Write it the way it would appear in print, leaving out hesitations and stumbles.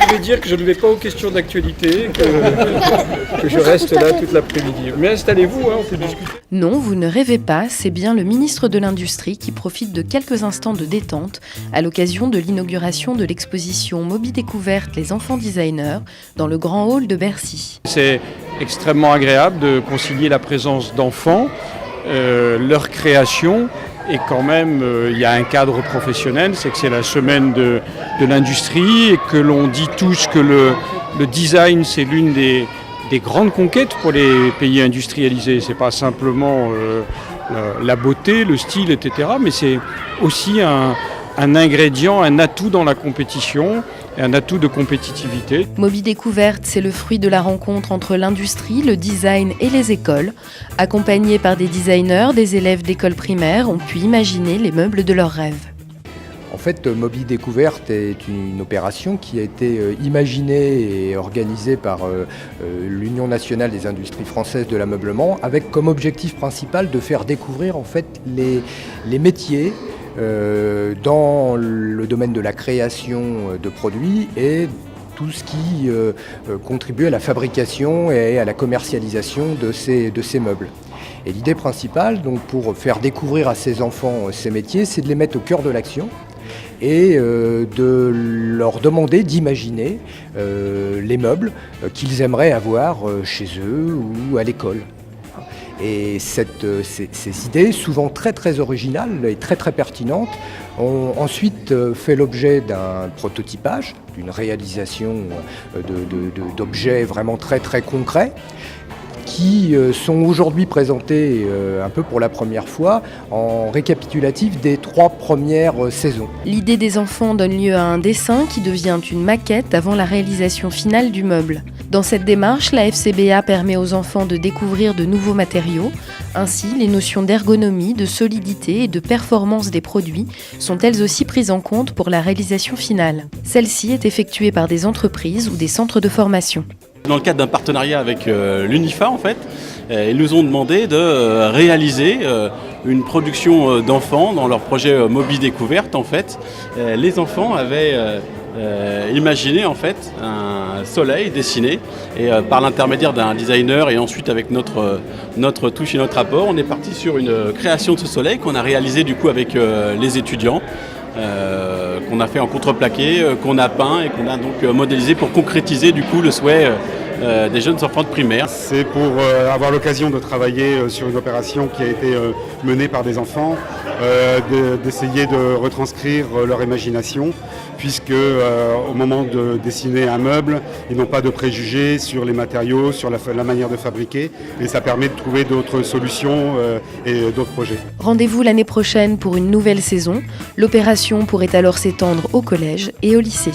Je vais dire que je ne vais pas aux questions d'actualité, que je reste là toute l'après-midi. Mais installez-vous, on peut discuter. Non, vous ne rêvez pas, c'est bien le ministre de l'Industrie qui profite de quelques instants de détente à l'occasion de l'inauguration de l'exposition Moby Découverte les enfants designers dans le grand hall de Bercy. C'est extrêmement agréable de concilier la présence d'enfants, leur création. Et quand même, il y a un cadre professionnel, c'est que c'est la semaine de l'industrie et que l'on dit tous que le design, c'est l'une des grandes conquêtes pour les pays industrialisés. C'est pas simplement la beauté, le style, etc. Mais c'est aussi un ingrédient, un atout dans la compétition, et un atout de compétitivité. Moby Découverte, c'est le fruit de la rencontre entre l'industrie, le design et les écoles. Accompagnés par des designers, des élèves d'école primaire ont pu imaginer les meubles de leurs rêves. En fait, Moby Découverte est une opération qui a été imaginée et organisée par l'Union nationale des industries françaises de l'ameublement, avec comme objectif principal de faire découvrir en fait les métiers dans le domaine de la création de produits et tout ce qui contribue à la fabrication et à la commercialisation de ces meubles. Et l'idée principale, donc, pour faire découvrir à ces enfants ces métiers, c'est de les mettre au cœur de l'action et de leur demander d'imaginer les meubles qu'ils aimeraient avoir chez eux ou à l'école. Et ces idées, souvent très très originales et très très pertinentes, ont ensuite fait l'objet d'un prototypage, d'une réalisation d'objets vraiment très très concrets, qui sont aujourd'hui présentés un peu pour la première fois en récapitulatif des 3 premières saisons. L'idée des enfants donne lieu à un dessin qui devient une maquette avant la réalisation finale du meuble. Dans cette démarche, la FCBA permet aux enfants de découvrir de nouveaux matériaux. Ainsi, les notions d'ergonomie, de solidité et de performance des produits sont elles aussi prises en compte pour la réalisation finale. Celle-ci est effectuée par des entreprises ou des centres de formation. Dans le cadre d'un partenariat avec l'UNIFA, en fait, ils nous ont demandé de réaliser une production d'enfants dans leur projet Moby Découverte. En fait, les enfants avaient imaginé en fait un soleil dessiné et par l'intermédiaire d'un designer et ensuite avec notre touche et notre apport, on est parti sur une création de ce soleil qu'on a réalisé du coup avec les étudiants. Qu'on a fait en contreplaqué, qu'on a peint et qu'on a donc modélisé pour concrétiser du coup le souhait des jeunes enfants de primaire. C'est pour avoir l'occasion de travailler sur une opération qui a été menée par des enfants, d'essayer de retranscrire leur imagination, puisque au moment de dessiner un meuble, ils n'ont pas de préjugés sur les matériaux, sur la manière de fabriquer, et ça permet de trouver d'autres solutions et d'autres projets. Rendez-vous l'année prochaine pour une nouvelle saison. L'opération pourrait alors s'étendre au collège et au lycée.